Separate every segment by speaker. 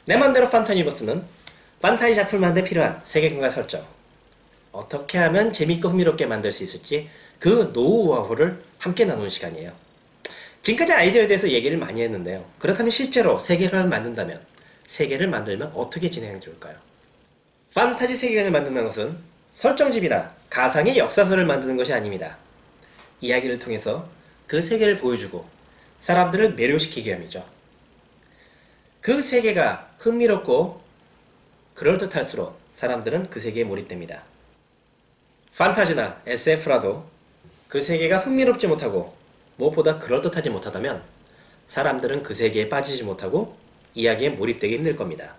Speaker 1: 내 맘대로 판타 유니버스는 판타지 작품을 만들 필요한 세계관과 설정, 어떻게 하면 재밌고 흥미롭게 만들 수 있을지 그 노하우와 후를 함께 나누는 시간이에요. 지금까지 아이디어에 대해서 얘기를 많이 했는데요. 그렇다면 실제로 세계관을 만든다면 세계를 만들면 어떻게 진행하면 좋을까요? 판타지 세계관을 만든다는 것은 설정집이나 가상의 역사서를 만드는 것이 아닙니다. 이야기를 통해서 그 세계를 보여주고 사람들을 매료시키기 위함이죠. 그 세계가 흥미롭고 그럴듯할수록 사람들은 그 세계에 몰입됩니다. 판타지나 SF라도 그 세계가 흥미롭지 못하고 무엇보다 그럴듯하지 못하다면 사람들은 그 세계에 빠지지 못하고 이야기에 몰입되기 힘들 겁니다.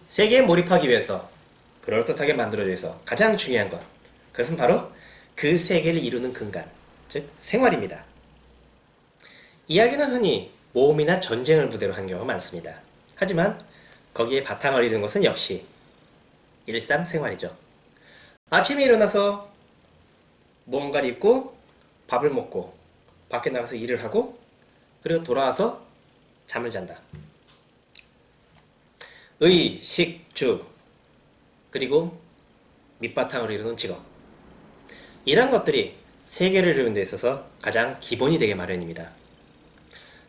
Speaker 1: 세계에 몰입하기 위해서 그럴듯하게 만들어져 있어 가장 중요한 것, 그것은 바로 그 세계를 이루는 근간, 즉 생활입니다. 이야기는 흔히 모험이나 전쟁을 무대로 한 경우가 많습니다. 하지만 거기에 바탕을 이루는 것은 역시 일상생활이죠. 아침에 일어나서 뭔가를 입고 밥을 먹고 밖에 나가서 일을 하고 그리고 돌아와서 잠을 잔다. 의, 식, 주, 그리고 밑바탕으로 이루는 직업, 이런 것들이 세계를 이루는 데 있어서 가장 기본이 되게 마련입니다.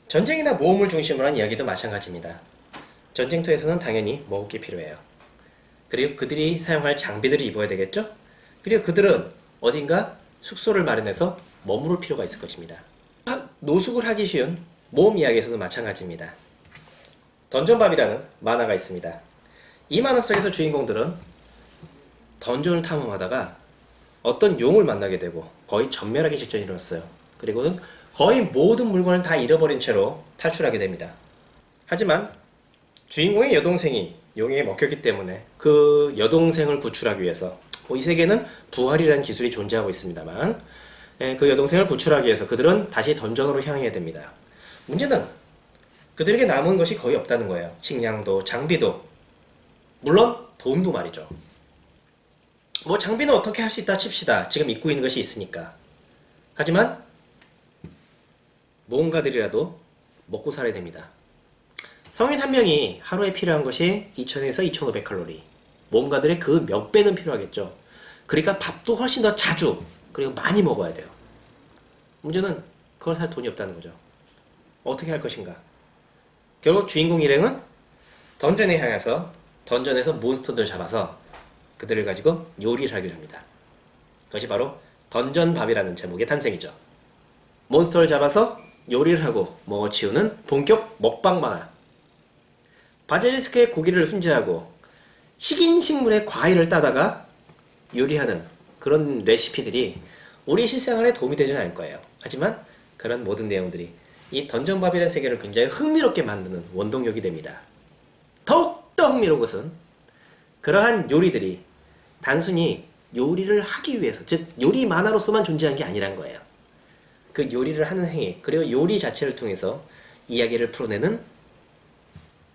Speaker 1: 전쟁이나 모험을 중심으로 한 이야기도 마찬가지입니다. 전쟁터에서는 당연히 먹을 게 필요해요. 그리고 그들이 사용할 장비들을 입어야 되겠죠? 그리고 그들은 어딘가 숙소를 마련해서 머무를 필요가 있을 것입니다. 노숙을 하기 쉬운 모험 이야기에서도 마찬가지입니다. 던전밥이라는 만화가 있습니다. 이 만화 속에서 주인공들은 던전을 탐험하다가 어떤 용을 만나게 되고 거의 전멸하기 직전에 이르렀어요. 그리고는 거의 모든 물건을 다 잃어버린 채로 탈출하게 됩니다. 하지만 주인공의 여동생이 용에 먹혔기 때문에 그 여동생을 구출하기 위해서, 이 세계는 부활이라는 기술이 존재하고 있습니다만, 그 여동생을 구출하기 위해서 그들은 다시 던전으로 향해야 됩니다. 문제는 그들에게 남은 것이 거의 없다는 거예요. 식량도 장비도, 물론 돈도 말이죠. 장비는 어떻게 할 수 있다 칩시다. 지금 입고 있는 것이 있으니까. 하지만 뭔가들이라도 먹고 살아야 됩니다. 성인 한 명이 하루에 필요한 것이 2000에서 2500칼로리, 뭔가들의 그 몇 배는 필요하겠죠. 그러니까 밥도 훨씬 더 자주 그리고 많이 먹어야 돼요. 문제는 그걸 살 돈이 없다는 거죠. 어떻게 할 것인가? 결국 주인공 일행은 던전에 향해서 던전에서 몬스터들을 잡아서 그들을 가지고 요리를 하기로 합니다. 그것이 바로 던전밥이라는 제목의 탄생이죠. 몬스터를 잡아서 요리를 하고 먹어치우는 본격 먹방 만화. 바젤리스크의 고기를 훈제하고 식인 식물의 과일을 따다가 요리하는 그런 레시피들이 우리 실생활에 도움이 되지는 않을 거예요. 하지만 그런 모든 내용들이 이 던전밥이라는 세계를 굉장히 흥미롭게 만드는 원동력이 됩니다. 더욱더 흥미로운 것은 그러한 요리들이 단순히 요리를 하기 위해서, 즉 요리 만화로서만 존재한 게 아니란 거예요. 그 요리를 하는 행위, 그리고 요리 자체를 통해서 이야기를 풀어내는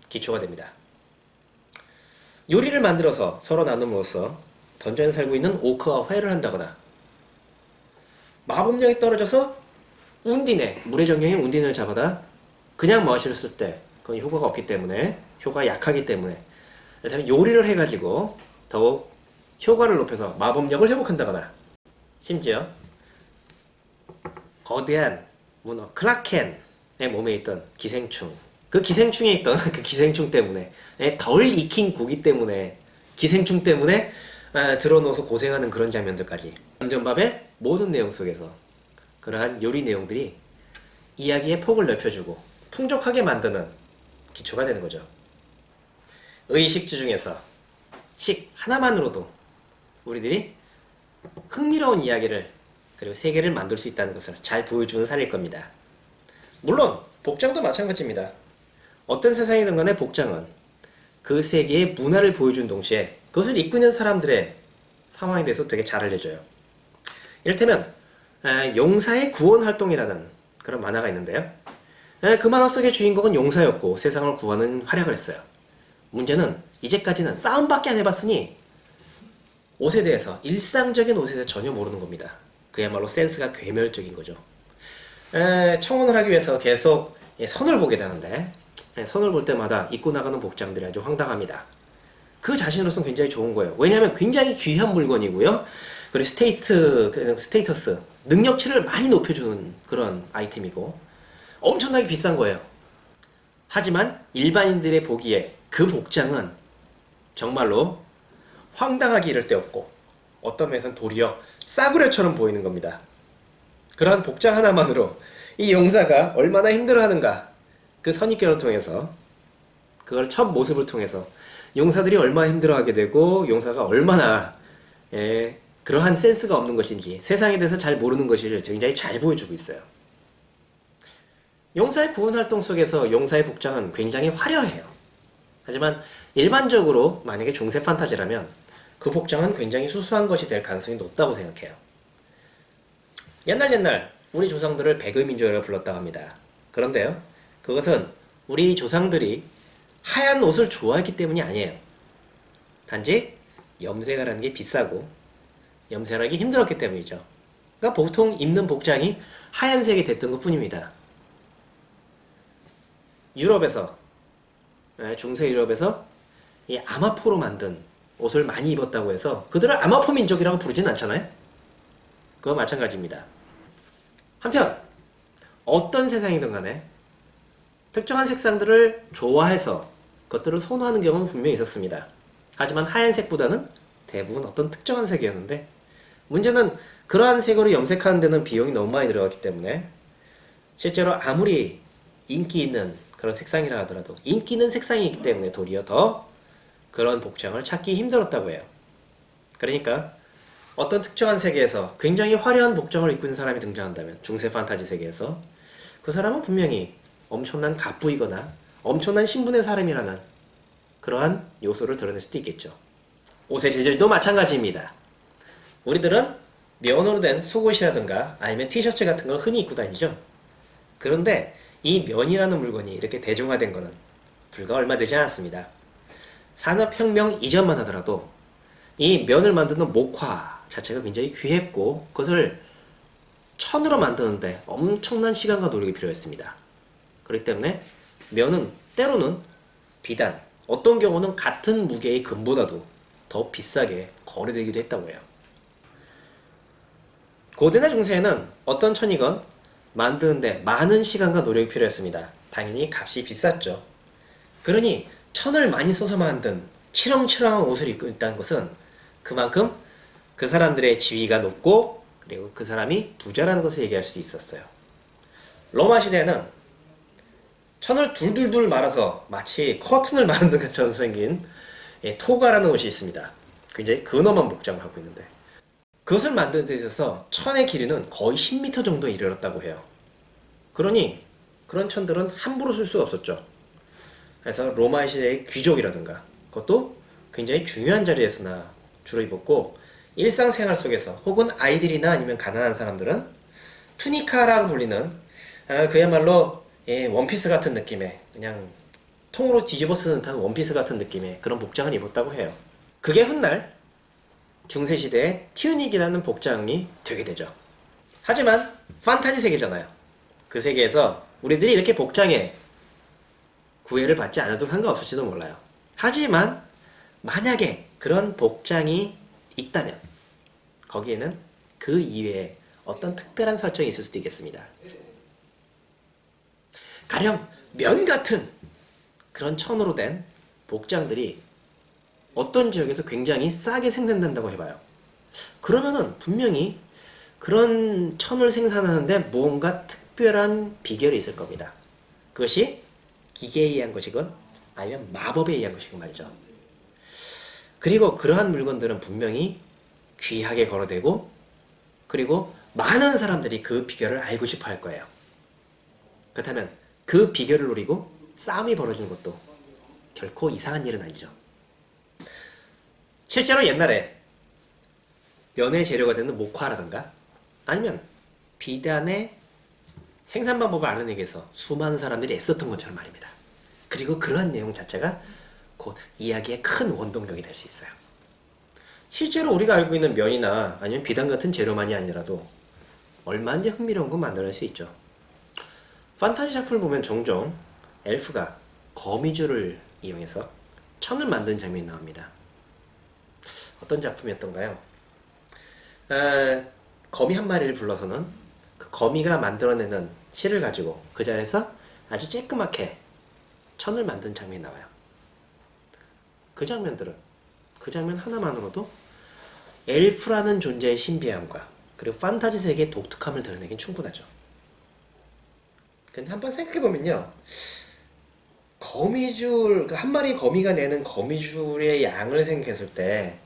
Speaker 1: 기초가 됩니다. 요리를 만들어서 서로 나눔으로써 던전에 살고 있는 오크와 회를 한다거나, 마법력이 떨어져서 운딘의, 물의 정령의 운딘을 잡아다 그냥 마셨을 때 그건 효과가 없기 때문에, 효과가 약하기 때문에 요리를 해가지고 더욱 효과를 높여서 마법력을 회복한다거나, 심지어 거대한 문어 크라켄의 몸에 있던 기생충, 그 기생충에 있던 그 기생충 때문에, 덜 익힌 고기 때문에, 기생충 때문에 들어넣어서 고생하는 그런 장면들까지, 던전밥의 모든 내용 속에서 그러한 요리 내용들이 이야기의 폭을 넓혀주고 풍족하게 만드는 기초가 되는 거죠. 의식주 중에서 식 하나만으로도 우리들이 흥미로운 이야기를, 그리고 세계를 만들 수 있다는 것을 잘 보여주는 사례일 겁니다. 물론 복장도 마찬가지입니다. 어떤 세상이든 간에 복장은 그 세계의 문화를 보여준 동시에 그것을 입고 있는 사람들의 상황에 대해서 되게 잘 알려줘요. 이를테면 용사의 구원 활동이라는 그런 만화가 있는데요. 그 만화 속의 주인공은 용사였고 세상을 구하는 활약을 했어요. 문제는 이제까지는 싸움밖에 안 해봤으니 옷에 대해서, 일상적인 옷에 대해서 전혀 모르는 겁니다. 그야말로 센스가 괴멸적인 거죠. 청혼을 하기 위해서 계속 선을 보게 되는데 선을 볼 때마다 입고 나가는 복장들이 아주 황당합니다. 그 자신으로서는 굉장히 좋은 거예요. 왜냐하면 굉장히 귀한 물건이고요. 그리고 스테이터스, 능력치를 많이 높여주는 그런 아이템이고 엄청나게 비싼 거예요. 하지만 일반인들의 보기에 그 복장은 정말로 황당하기 이를 데 없고 어떤 면에서는 도리어 싸구려처럼 보이는 겁니다. 그러한 복장 하나만으로 이 용사가 얼마나 힘들어하는가, 그 선입견을 통해서, 그걸 첫 모습을 통해서 용사들이 얼마나 힘들어하게 되고 용사가 얼마나 그러한 센스가 없는 것인지, 세상에 대해서 잘 모르는 것을 굉장히 잘 보여주고 있어요. 용사의 구원 활동 속에서 용사의 복장은 굉장히 화려해요. 하지만 일반적으로 만약에 중세 판타지라면 그 복장은 굉장히 수수한 것이 될 가능성이 높다고 생각해요. 옛날 우리 조상들을 백의민족이라고 불렀다고 합니다. 그런데요, 그것은 우리 조상들이 하얀 옷을 좋아했기 때문이 아니에요. 단지 염색하라는 게 비싸고 염색하기 힘들었기 때문이죠. 그러니까 보통 입는 복장이 하얀색이 됐던 것 뿐입니다. 유럽에서, 중세 유럽에서 이 아마포로 만든 옷을 많이 입었다고 해서 그들을 아마포 민족이라고 부르진 않잖아요. 그거 마찬가지입니다. 한편 어떤 세상이든 간에 특정한 색상들을 좋아해서 그것들을 선호하는 경우는 분명히 있었습니다. 하지만 하얀색보다는 대부분 어떤 특정한 색이었는데, 문제는 그러한 색으로 염색하는 데는 비용이 너무 많이 들어갔기 때문에 실제로 아무리 인기 있는 그런 색상이라 하더라도 인기 있는 색상이기 때문에 도리어 더 그런 복장을 찾기 힘들었다고 해요. 그러니까 어떤 특정한 세계에서 굉장히 화려한 복장을 입고 있는 사람이 등장한다면, 중세 판타지 세계에서 그 사람은 분명히 엄청난 갑부이거나 엄청난 신분의 사람이라는 그러한 요소를 드러낼 수도 있겠죠. 옷의 재질도 마찬가지입니다. 우리들은 면으로 된 속옷이라든가 아니면 티셔츠 같은 걸 흔히 입고 다니죠. 그런데 이 면이라는 물건이 이렇게 대중화된 것은 불과 얼마 되지 않았습니다. 산업혁명 이전만 하더라도 이 면을 만드는 목화 자체가 굉장히 귀했고 그것을 천으로 만드는데 엄청난 시간과 노력이 필요했습니다. 그렇기 때문에 면은 때로는 비단, 어떤 경우는 같은 무게의 금보다도 더 비싸게 거래되기도 했다고 해요. 고대나 중세에는 어떤 천이건 만드는데 많은 시간과 노력이 필요했습니다. 당연히 값이 비쌌죠. 그러니 천을 많이 써서 만든 치렁치렁한 옷을 입고 있다는 것은 그만큼 그 사람들의 지위가 높고 그리고 그 사람이 부자라는 것을 얘기할 수 있었어요. 로마 시대에는 천을 둘둘둘 말아서 마치 커튼을 마르는 것처럼 생긴 토가라는 옷이 있습니다. 굉장히 근엄한 복장을 하고 있는데 그것을 만드는 데 있어서 천의 길이는 거의 10m 정도에 이르렀다고 해요. 그러니 그런 천들은 함부로 쓸 수가 없었죠. 그래서 로마 시대의 귀족이라든가 그것도 굉장히 중요한 자리에서나 주로 입었고, 일상생활 속에서 혹은 아이들이나 아니면 가난한 사람들은 투니카라고 불리는 그야말로 원피스 같은 느낌의, 그냥 통으로 뒤집어 쓰는 듯한 원피스 같은 느낌의 그런 복장을 입었다고 해요. 그게 훗날 중세시대의 튜닉이라는 복장이 되게 되죠. 하지만 판타지 세계잖아요. 그 세계에서 우리들이 이렇게 복장에 구애를 받지 않아도 상관없을지도 몰라요. 하지만 만약에 그런 복장이 있다면 거기에는 그 이외에 어떤 특별한 설정이 있을 수도 있겠습니다. 가령 면 같은 그런 천으로 된 복장들이 어떤 지역에서 굉장히 싸게 생산된다고 해봐요. 그러면은 분명히 그런 천을 생산하는데 무언가 특별한 비결이 있을 겁니다. 그것이 기계에 의한 것이건 아니면 마법에 의한 것이건 말이죠. 그리고 그러한 물건들은 분명히 귀하게 거래되고 그리고 많은 사람들이 그 비결을 알고 싶어 할 거예요. 그렇다면 그 비결을 노리고 싸움이 벌어지는 것도 결코 이상한 일은 아니죠. 실제로 옛날에 면의 재료가 되는 목화라든가 아니면 비단의 생산 방법을 알아내기 위해서 수많은 사람들이 애썼던 것처럼 말입니다. 그리고 그러한 내용 자체가 곧 이야기의 큰 원동력이 될 수 있어요. 실제로 우리가 알고 있는 면이나 아니면 비단 같은 재료만이 아니라도 얼마든지 흥미로운 거 만들어낼 수 있죠. 판타지 작품을 보면 종종 엘프가 거미줄을 이용해서 천을 만든 장면이 나옵니다. 어떤 작품이었던가요? 거미 한 마리를 불러서는 그 거미가 만들어내는 실을 가지고 그 자리에서 아주 쬐끄맣게 천을 만든 장면이 나와요. 그 장면 하나만으로도 엘프라는 존재의 신비함과 그리고 판타지 세계의 독특함을 드러내긴 충분하죠. 근데 한번 생각해보면요, 거미줄, 한 마리 거미가 내는 거미줄의 양을 생각했을 때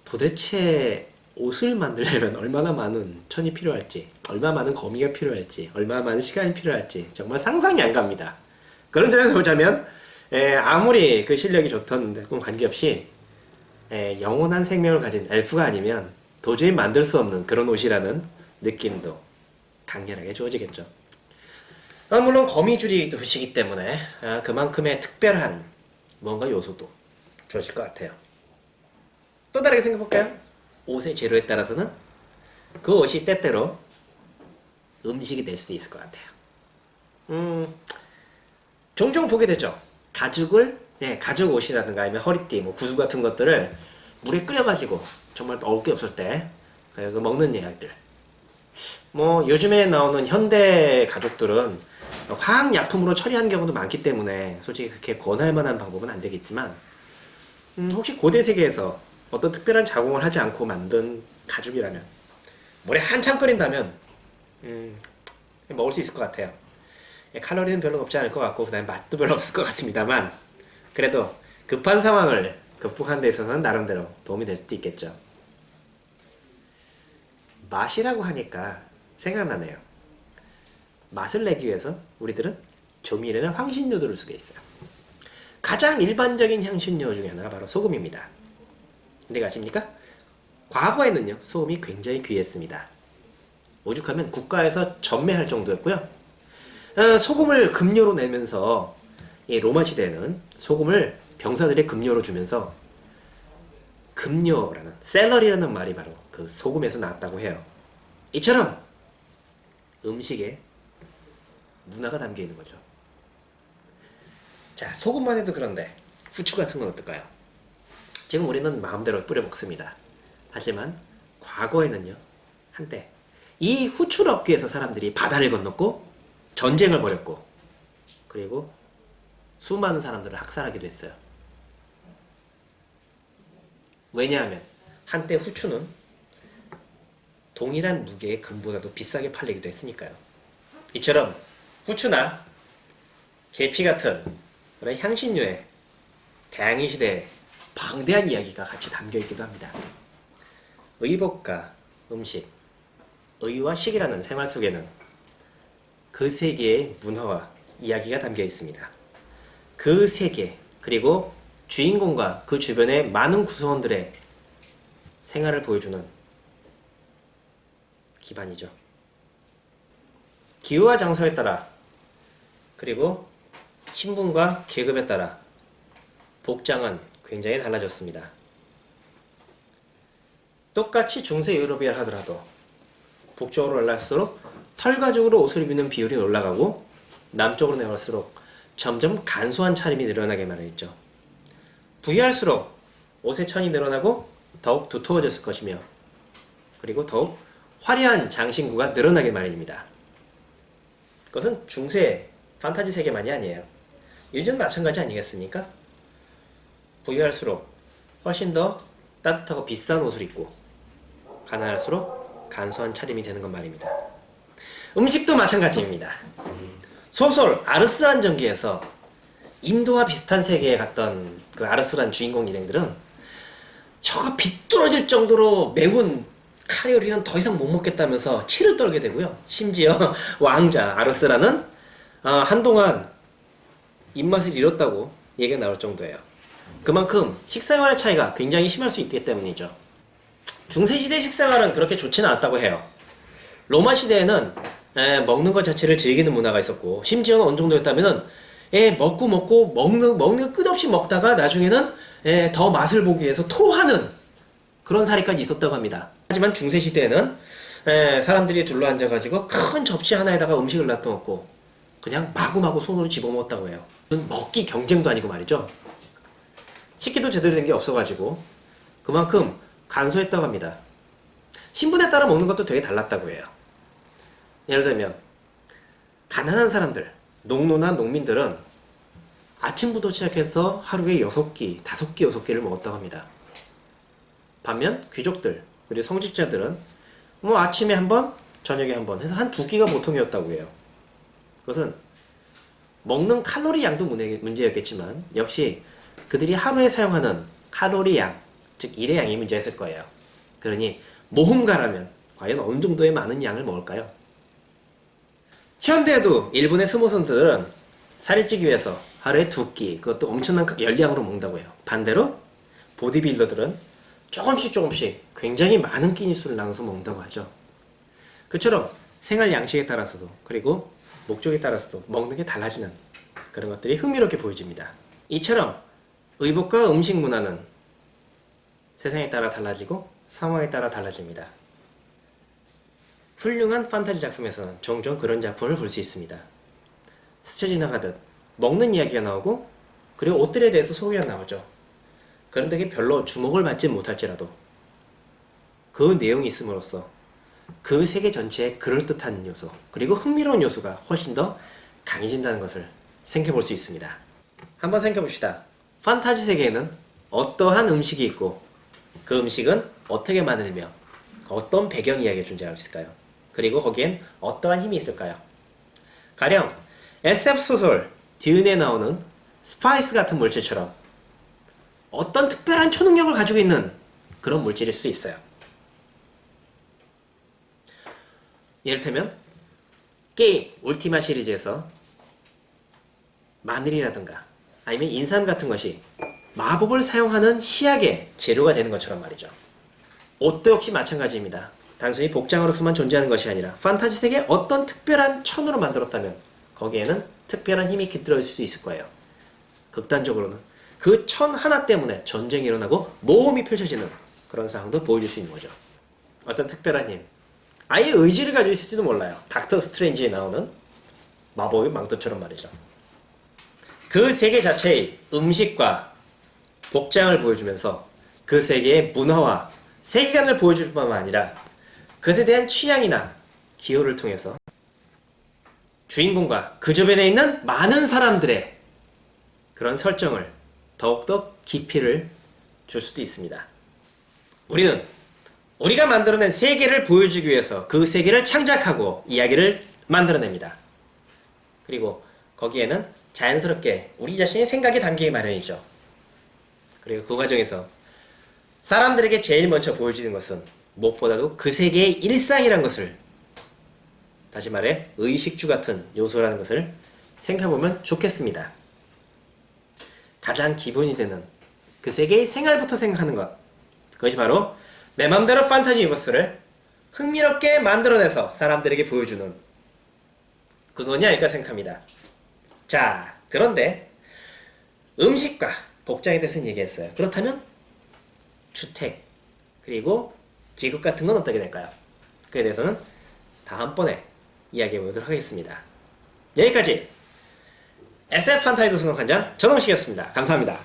Speaker 1: 도대체 옷을 만들려면 얼마나 많은 천이 필요할지, 얼마나 많은 거미가 필요할지, 얼마나 많은 시간이 필요할지 정말 상상이 안 갑니다. 그런 점에서 보자면 아무리 그 실력이 좋던 관계없이 영원한 생명을 가진 엘프가 아니면 도저히 만들 수 없는 그런 옷이라는 느낌도 강렬하게 주어지겠죠. 물론 거미줄이 도시기 때문에 그만큼의 특별한 뭔가 요소도 주어질 것 같아요. 또 다르게 생각해볼까요? 옷의 재료에 따라서는 그 옷이 때때로 음식이 될 수 있을 것 같아요. 종종 보게 되죠. 가죽 옷이라든가 아니면 허리띠, 구두 같은 것들을 물에 끓여가지고 정말 먹을 게 없을 때 먹는 예약들. 요즘에 나오는 현대 가죽들은 화학약품으로 처리한 경우도 많기 때문에 솔직히 그렇게 권할 만한 방법은 안 되겠지만, 혹시 고대 세계에서 어떤 특별한 자궁을 하지 않고 만든 가죽이라면, 물에 한참 끓인다면 먹을 수 있을 것 같아요. 칼로리는 별로 없지 않을 것 같고 그다음에 맛도 별로 없을 것 같습니다만, 그래도 급한 상황을 극복하는 데 있어서는 나름대로 도움이 될 수도 있겠죠. 맛이라고 하니까 생각나네요. 맛을 내기 위해서 우리들은 조미료는 향신료들을 쓰고 있어요. 가장 일반적인 향신료 중에 하나가 바로 소금입니다. 근데 아십니까? 과거에는요, 소금이 굉장히 귀했습니다. 오죽하면 국가에서 전매할 정도였고요. 소금을 급료로 내면서 로마 시대에는 소금을 병사들의 급료로 주면서 급료라는 셀러리라는 말이 바로 그 소금에서 나왔다고 해요. 이처럼 음식에 문화가 담겨 있는 거죠. 자, 소금만 해도 그런데 후추 같은 건 어떨까요? 지금 우리는 마음대로 뿌려 먹습니다. 하지만 과거에는요, 한때 이 후추를 얻기 위해서 사람들이 바다를 건넜고 전쟁을 벌였고 그리고 수많은 사람들을 학살하기도 했어요. 왜냐하면 한때 후추는 동일한 무게의 금보다도 비싸게 팔리기도 했으니까요. 이처럼 후추나 계피 같은 그런 향신료에 대항해 시대에 방대한 이야기가 같이 담겨있기도 합니다. 의복과 음식, 의와 식이라는 생활 속에는 그 세계의 문화와 이야기가 담겨 있습니다. 그 세계, 그리고 주인공과 그 주변의 많은 구성원들의 생활을 보여주는 기반이죠. 기후와 장소에 따라, 그리고 신분과 계급에 따라 복장은 굉장히 달라졌습니다. 똑같이 중세 유럽이라 하더라도 북쪽으로 올라갈수록 털가죽으로 옷을 입는 비율이 올라가고, 남쪽으로 내려갈수록 점점 간소한 차림이 늘어나게 마련했죠. 부유할수록 옷의 천이 늘어나고 더욱 두터워졌을 것이며, 그리고 더욱 화려한 장신구가 늘어나게 마련입니다. 그것은 중세 판타지 세계만이 아니에요. 요즘 마찬가지 아니겠습니까? 부유할수록 훨씬 더 따뜻하고 비싼 옷을 입고, 가난할수록 간소한 차림이 되는 건 말입니다. 음식도 마찬가지입니다. 소설 아르스란 전기에서 인도와 비슷한 세계에 갔던 그 아르스란 주인공 일행들은 저가 비뚤어질 정도로 매운 칼 요리는 더 이상 못 먹겠다면서 치를 떨게 되고요. 심지어 왕자 아르스란은 한동안 입맛을 잃었다고 얘기가 나올 정도예요. 그만큼 식생활의 차이가 굉장히 심할 수 있기 때문이죠. 중세시대 식생활은 그렇게 좋지는 않았다고 해요. 로마 시대에는 먹는 것 자체를 즐기는 문화가 있었고, 심지어는 어느 정도였다면은 먹고 먹는 거 끝없이 먹다가 나중에는 더 맛을 보기 위해서 토하는 그런 사례까지 있었다고 합니다. 하지만 중세시대에는 사람들이 둘러앉아가지고 큰 접시 하나에다가 음식을 놔둬놓고 그냥 마구마구 손으로 집어먹었다고 해요. 먹기 경쟁도 아니고 말이죠. 식기도 제대로 된 게 없어가지고 그만큼 간소했다고 합니다. 신분에 따라 먹는 것도 되게 달랐다고 해요. 예를 들면 가난한 사람들, 농노나 농민들은 아침부터 시작해서 하루에 6끼, 5끼, 6끼를 먹었다고 합니다. 반면 귀족들, 그리고 성직자들은 뭐 아침에 한 번, 저녁에 한 번 해서 한 2끼가 보통이었다고 해요. 그것은 먹는 칼로리 양도 문제였겠지만 역시 그들이 하루에 사용하는 칼로리 양, 즉 일의 양이 문제였을 거예요. 그러니 모험가라면 과연 어느 정도의 많은 양을 먹을까요? 현대에도 일본의 스모선들은 살이 찌기 위해서 하루에 2끼, 그것도 엄청난 열량으로 먹는다고 해요. 반대로 보디빌더들은 조금씩 굉장히 많은 끼니 수를 나눠서 먹는다고 하죠. 그처럼 생활 양식에 따라서도 그리고 목적에 따라서도 먹는 게 달라지는 그런 것들이 흥미롭게 보여집니다. 이처럼 의복과 음식 문화는 세상에 따라 달라지고 상황에 따라 달라집니다. 훌륭한 판타지 작품에서는 종종 그런 작품을 볼 수 있습니다. 스쳐 지나가듯 먹는 이야기가 나오고 그리고 옷들에 대해서 소개가 나오죠. 그런데 그게 별로 주목을 받지 못할지라도 그 내용이 있음으로써 그 세계 전체의 그럴듯한 요소 그리고 흥미로운 요소가 훨씬 더 강해진다는 것을 생각해 볼 수 있습니다. 한번 생각해 봅시다. 판타지 세계에는 어떠한 음식이 있고 그 음식은 어떻게 만들며 어떤 배경 이야기가 존재하고 있을까요? 그리고 거기엔 어떠한 힘이 있을까요? 가령 SF 소설 듀운에 나오는 스파이스 같은 물질처럼 어떤 특별한 초능력을 가지고 있는 그런 물질일 수 있어요. 예를테면 게임 울티마 시리즈에서 마늘이라든가 아니면 인삼 같은 것이 마법을 사용하는 시약의 재료가 되는 것처럼 말이죠. 옷도 역시 마찬가지입니다. 단순히 복장으로서만 존재하는 것이 아니라 판타지 세계에 어떤 특별한 천으로 만들었다면 거기에는 특별한 힘이 깃들어 있을 수 있을 거예요. 극단적으로는 그 천 하나 때문에 전쟁이 일어나고 모험이 펼쳐지는 그런 상황도 보여줄 수 있는 거죠. 어떤 특별한 힘, 아예 의지를 가지고 있을지도 몰라요. 닥터 스트레인지에 나오는 마법의 망토처럼 말이죠. 그 세계 자체의 음식과 복장을 보여주면서 그 세계의 문화와 세계관을 보여줄 뿐만 아니라 그것에 대한 취향이나 기호를 통해서 주인공과 그 주변에 있는 많은 사람들의 그런 설정을 더욱더 깊이를 줄 수도 있습니다. 우리는 우리가 만들어낸 세계를 보여주기 위해서 그 세계를 창작하고 이야기를 만들어냅니다. 그리고 거기에는 자연스럽게 우리 자신의 생각이 담기기 마련이죠. 그리고 그 과정에서 사람들에게 제일 먼저 보여주는 것은 무엇보다도 그 세계의 일상이란 것을, 다시 말해 의식주 같은 요소라는 것을 생각해보면 좋겠습니다. 가장 기본이 되는 그 세계의 생활부터 생각하는 것, 그것이 바로 내 맘대로 판타지 유니버스를 흥미롭게 만들어내서 사람들에게 보여주는 그거냐 아닐까 생각합니다. 자, 그런데 음식과 복장에 대해서는 얘기했어요. 그렇다면 주택 그리고 직업 같은 건 어떻게 될까요? 그에 대해서는 다음번에 이야기해 보도록 하겠습니다. 여기까지 SF 판타지 도서관 관장 전홍식이었습니다. 감사합니다.